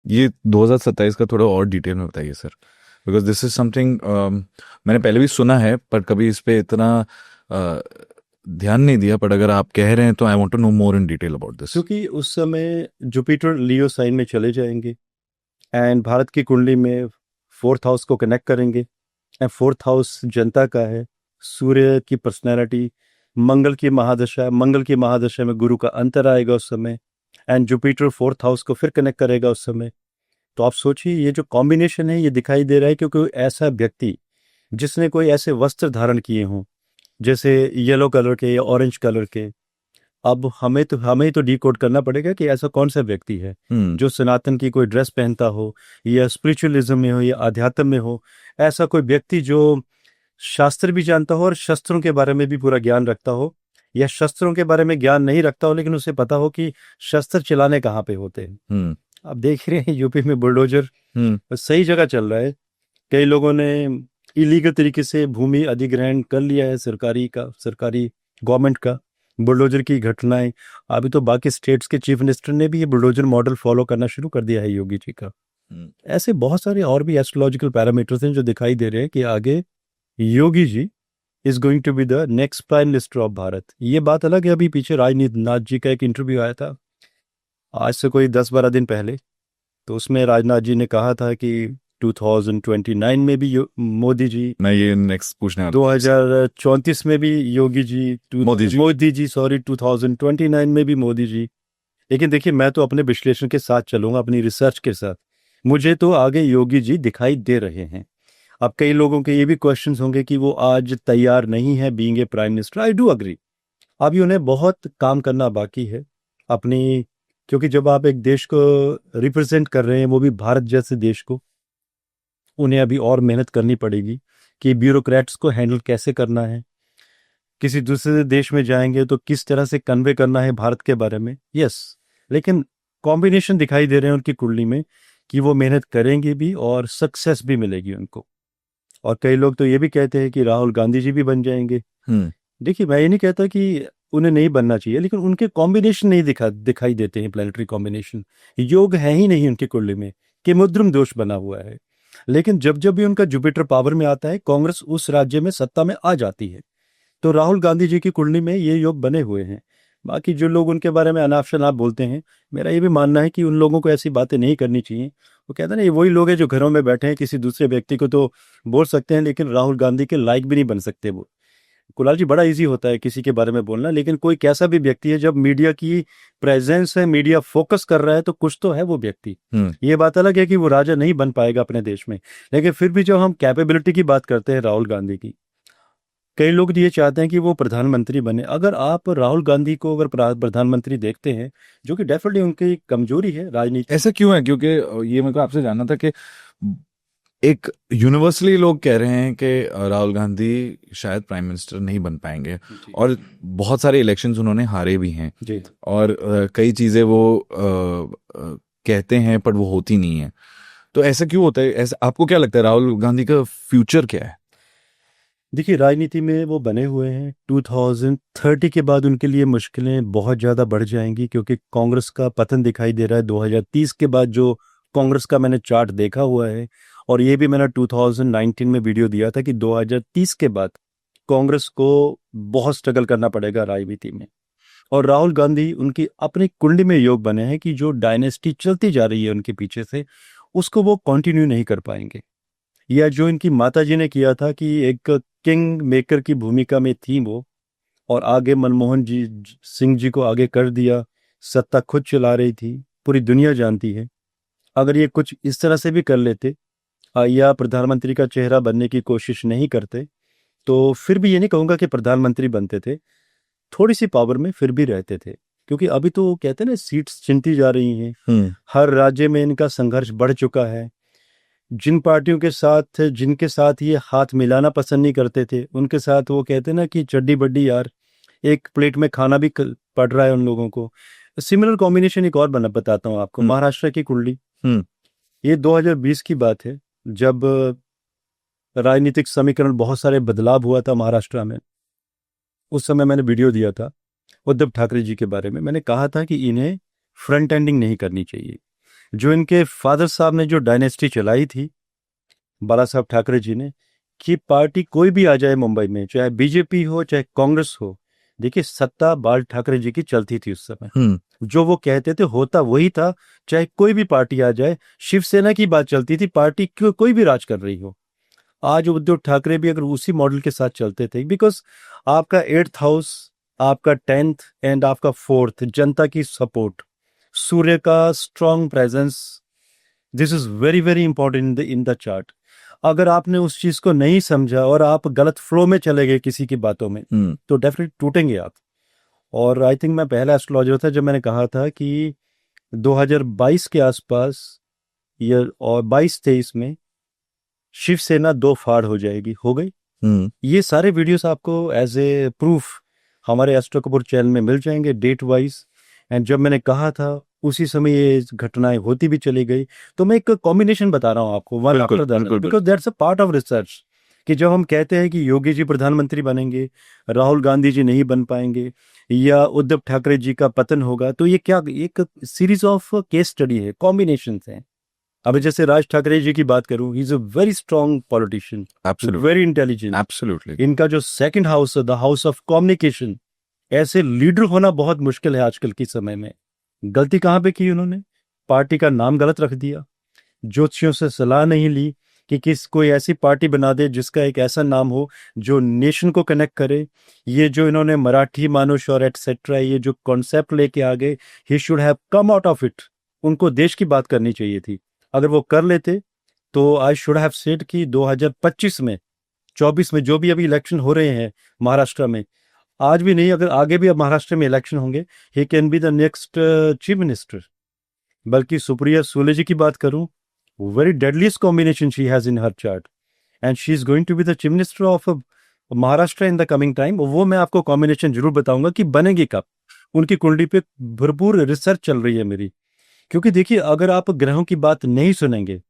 ये 2027 का थोड़ा और डिटेल में बताइए sir, because this is something मैंने पहले भी सुना है पर कभी इस पे इतना ध्यान नहीं दिया, बट अगर आप कह रहे हैं तो I want to know more in detail about this. क्योंकि उस समय जुपिटर लियो साइन में चले जाएंगे एंड भारत की कुंडली में फोर्थ हाउस को कनेक्ट करेंगे एंड फोर्थ हाउस जनता का है, सूर्य की पर्सनैलिटी, मंगल की महादशा में गुरु का अंतर आएगा उस समय एंड जुपिटर फोर्थ हाउस को फिर कनेक्ट करेगा उस समय। तो आप सोचिए ये जो कॉम्बिनेशन है ये दिखाई दे रहा है क्योंकि ऐसा व्यक्ति जिसने कोई ऐसे वस्त्र धारण किए हों जैसे येलो कलर के या ऑरेंज कलर के, अब हमें तो डिकोड करना पड़ेगा कि ऐसा कौन सा व्यक्ति है जो सनातन की कोई ड्रेस पहनता हो या स्पिरिचुअलिज्म में हो या आध्यात्म में हो, ऐसा कोई व्यक्ति जो शास्त्र भी जानता हो और शस्त्रों के बारे में भी पूरा ज्ञान रखता हो, या शस्त्रों के बारे में ज्ञान नहीं रखता हो लेकिन उसे पता हो कि शस्त्र चलाने कहाँ पे होते हैं। आप देख रहे हैं यूपी में बुलडोजर सही जगह चल रहा है। कई लोगों ने इलीगल तरीके से भूमि अधिग्रहण कर लिया है सरकारी गवर्नमेंट का। बुलडोजर की घटनाएं, अभी तो बाकी स्टेट्स के चीफ मिनिस्टर ने भी ये बुलडोजर मॉडल फॉलो करना शुरू कर दिया है योगी जी का। ऐसे बहुत सारे और भी एस्ट्रोलॉजिकल पैरामीटर्स हैं जो दिखाई दे रहे हैं कि आगे Yogi ji is going to be the next prime minister of Bharat. ये बात अलग है, अभी पीछे राजनाथ जी का एक इंटरव्यू आया था आज से कोई 10-12 दिन पहले, तो उसमें राजनाथ जी ने कहा था कि 2029 में भी मोदी जी, मैं ये नेक्स्ट पूछने वाला 2034 में भी योगी जी, मोदी जी 2029 में भी मोदी जी। लेकिन देखिए मैं तो अपने विश्लेषण के साथ चलूंगा, अपनी रिसर्च के साथ। मुझे तो आगे योगी जी दिखाई दे रहे हैं। अब कई लोगों के ये भी क्वेश्चंस होंगे कि वो आज तैयार नहीं है being a prime minister. I do agree, अभी उन्हें बहुत काम करना बाकी है अपनी, क्योंकि जब आप एक देश को रिप्रेजेंट कर रहे हैं, वो भी भारत जैसे देश को, उन्हें अभी और मेहनत करनी पड़ेगी कि ब्यूरोक्रेट्स को हैंडल कैसे करना है, किसी दूसरे देश में जाएंगे तो किस तरह से कन्वे करना है भारत के बारे में। यस, लेकिन कॉम्बिनेशन दिखाई दे रहे हैं उनकी कुंडली में कि वो मेहनत करेंगे भी और सक्सेस भी मिलेगी उनको। और कई लोग तो ये भी कहते हैं कि राहुल गांधी जी भी बन जाएंगे। देखिए मैं ये नहीं कहता कि उन्हें नहीं बनना चाहिए, लेकिन उनके कॉम्बिनेशन नहीं दिखाई देते हैं, प्लानिटरी कॉम्बिनेशन योग है ही नहीं उनकी कुंडली में, केमुद्रम दोष बना हुआ है। लेकिन जब जब भी उनका जुपिटर पावर में आता है, कांग्रेस उस राज्य में सत्ता में आ जाती है। तो राहुल गांधी जी की कुंडली में ये योग बने हुए हैं। बाकी जो लोग उनके बारे में अनाप शनाप बोलते हैं, मेरा ये भी मानना है कि उन लोगों को ऐसी बातें नहीं करनी चाहिए। वो कहते हैं ना, ये वही लोग हैं जो घरों में बैठे हैं, किसी दूसरे व्यक्ति को तो बोल सकते हैं लेकिन राहुल गांधी के लायक भी नहीं बन सकते वो। कुणाल जी, बड़ा इजी होता है किसी के बारे में बोलना, लेकिन कोई कैसा भी व्यक्ति है, जब मीडिया की प्रेजेंस है, मीडिया फोकस कर रहा है तो कुछ तो है वो व्यक्ति। ये बात अलग है कि वो राजा नहीं बन पाएगा अपने देश में, लेकिन फिर भी जब हम कैपेबिलिटी की बात करते हैं राहुल गांधी की, कई लोग ये चाहते हैं कि वो प्रधानमंत्री बने। अगर आप राहुल गांधी को अगर प्रधानमंत्री देखते हैं, जो कि डेफिनेटली उनकी कमजोरी है राजनीति। ऐसा क्यों है? क्योंकि ये मेरे को आपसे जानना था कि एक यूनिवर्सली लोग कह रहे हैं कि राहुल गांधी शायद प्राइम मिनिस्टर नहीं बन पाएंगे, और बहुत सारे इलेक्शंस उन्होंने हारे भी हैं जी। और कई चीजें वो कहते हैं पर वो होती नहीं है। तो ऐसा क्यों होता है? ऐसा आपको क्या लगता है, राहुल गांधी का फ्यूचर क्या है? देखिए राजनीति में वो बने हुए हैं, 2030 के बाद उनके लिए मुश्किलें बहुत ज़्यादा बढ़ जाएंगी, क्योंकि कांग्रेस का पतन दिखाई दे रहा है 2030 के बाद। जो कांग्रेस का मैंने चार्ट देखा हुआ है, और ये भी मैंने 2019 में वीडियो दिया था कि 2030 के बाद कांग्रेस को बहुत स्ट्रगल करना पड़ेगा राजनीति में। और राहुल गांधी, उनकी अपनी कुंडली में योग बने हैं कि जो डायनेस्टी चलती जा रही है उनके पीछे से, उसको वो कंटिन्यू नहीं कर पाएंगे। या जो इनकी माता जी ने किया था कि एक किंग मेकर की भूमिका में थी वो, और आगे मनमोहन जी सिंह जी को आगे कर दिया, सत्ता खुद चला रही थी, पूरी दुनिया जानती है। अगर ये कुछ इस तरह से भी कर लेते या प्रधानमंत्री का चेहरा बनने की कोशिश नहीं करते, तो फिर भी ये नहीं कहूँगा कि प्रधानमंत्री बनते थे, थोड़ी सी पावर में फिर भी रहते थे। क्योंकि अभी तो कहते हैं ना, सीट्स चिनती जा रही हैं, हर राज्य में इनका संघर्ष बढ़ चुका है। जिन पार्टियों के साथ, जिनके साथ ये हाथ मिलाना पसंद नहीं करते थे, उनके साथ वो कहते हैं ना कि चड्डी बड्डी यार, एक प्लेट में खाना भी पड़ रहा है उन लोगों को। सिमिलर कॉम्बिनेशन एक और बताता हूँ आपको, महाराष्ट्र की कुंडली। ये 2020 की बात है, जब राजनीतिक समीकरण बहुत सारे बदलाव हुआ था महाराष्ट्र में। उस समय मैंने वीडियो दिया था उद्धव ठाकरे जी के बारे में। मैंने कहा था कि इन्हें फ्रंट एंडिंग नहीं करनी चाहिए, जो इनके फादर साहब ने जो डायनेस्टी चलाई थी, बाला साहब ठाकरे जी ने, कि पार्टी कोई भी आ जाए मुंबई में, चाहे बीजेपी हो चाहे कांग्रेस हो, देखिए सत्ता बाल ठाकरे जी की चलती थी उस समय। जो वो कहते थे होता वही था, चाहे कोई भी पार्टी आ जाए। शिवसेना की बात चलती थी, पार्टी कोई भी राज कर रही हो। आज उद्धव ठाकरे भी अगर उसी मॉडल के साथ चलते थे, बिकॉज आपका 8th हाउस, आपका 10th एंड आपका 4th, जनता की सपोर्ट, सूर्य का strong presence, this is very very important in the chart. अगर आपने उस चीज को नहीं समझा और आप गलत फ्लो में चले गए किसी की बातों में, तो डेफिनेटली टूटेंगे आप। और आई थिंक मैं पहला एस्ट्रोलॉजर था जब मैंने कहा था कि 2022 के आसपास या और 22-23 में शिवसेना 2 फाड़ हो जाएगी, हो गई। ये सारे वीडियोस आपको एज ए प्रूफ हमारे एस्ट्रो कपूर चैनल में मिल जाएंगे डेट वाइज। एंड जब मैंने कहा था उसी समय ये घटनाएं होती भी चली गई। तो मैं एक कॉम्बिनेशन बता रहा हूँ आपको, one after the other, because that's a part of research, कि जब हम कहते हैं कि योगी जी प्रधानमंत्री बनेंगे, राहुल गांधी जी नहीं बन पाएंगे, या उद्धव ठाकरे जी का पतन होगा, तो ये क्या एक सीरीज ऑफ केस स्टडी है, कॉम्बिनेशन है। अब जैसे राज ठाकरे जी की बात करूं, he is a very strong politician, very intelligent, absolutely. इनका जो सेकंड हाउस है, द हाउस ऑफ कम्युनिकेशन, ऐसे लीडर होना बहुत मुश्किल है आजकल के समय में। गलती कहाँ पे की उन्होंने? पार्टी का नाम गलत रख दिया, ज्योतिषियों से सलाह नहीं ली कि कोई ऐसी पार्टी बना दे जिसका एक ऐसा नाम हो जो नेशन को कनेक्ट करे। ये जो इन्होंने मराठी मानुष और एटसेट्रा, ये जो कॉन्सेप्ट लेके आ गए, he should have come out of it. उनको देश की बात करनी चाहिए थी। अगर वो कर लेते तो आई शुड हैव सेड कि 2025 में, 24 में, जो भी अभी इलेक्शन हो रहे हैं महाराष्ट्र में, आज भी नहीं, अगर आगे भी अब महाराष्ट्र में इलेक्शन होंगे, he can be the next chief minister. बल्कि सुप्रिया सुले जी की बात करूं, very deadliest combination she has in her chart, and she is going to be the chief minister of Maharashtra in the coming time. वो मैं आपको कॉम्बिनेशन जरूर बताऊंगा कि बनेगी कब। उनकी कुंडली पे भरपूर रिसर्च चल रही है मेरी। क्योंकि देखिए, अगर आप ग्रहों की बात नहीं सुनेंगे,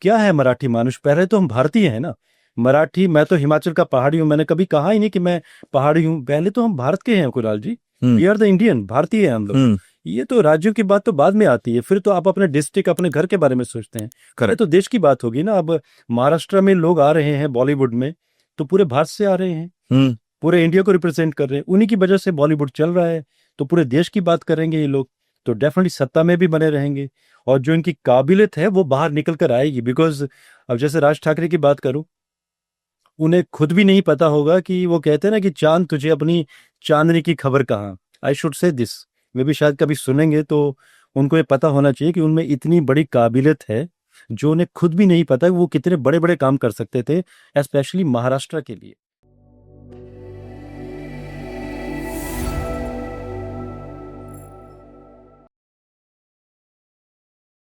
क्या है मराठी मानुष? पहले तो हम भारतीय हैं ना, मराठी। मैं तो हिमाचल का पहाड़ी हूं, मैंने कभी कहा ही नहीं कि मैं पहाड़ी हूं। पहले तो हम भारत के हैं कुणाल जी, वी आर द इंडियन, भारतीय हैं हम लोग। ये तो राज्यों की बात तो बाद में आती है, फिर तो आप अपने डिस्ट्रिक्ट, अपने घर के बारे में सोचते हैं। ये तो देश की बात होगी ना। अब महाराष्ट्र में लोग आ रहे हैं बॉलीवुड में, तो पूरे भारत से आ रहे हैं, पूरे इंडिया को रिप्रेजेंट कर रहे हैं, उन्हीं की वजह से बॉलीवुड चल रहा है। तो पूरे देश की बात करेंगे ये लोग, तो डेफिनेटली सत्ता में भी बने रहेंगे। और जो इनकी काबिलियत है वो बाहर निकल कर आएगी। बिकॉज अब जैसे राज ठाकरे की बात करूं, उन्हें खुद भी नहीं पता होगा कि वो कहते हैं ना कि चांद तुझे अपनी चांदनी की खबर कहाँ। आई शुड से दिस, वे भी शायद कभी सुनेंगे तो उनको ये पता होना चाहिए कि उनमें इतनी बड़ी काबिलियत है जो उन्हें खुद भी नहीं पता कि वो कितने बड़े बड़े काम कर सकते थे, स्पेशली महाराष्ट्र के लिए।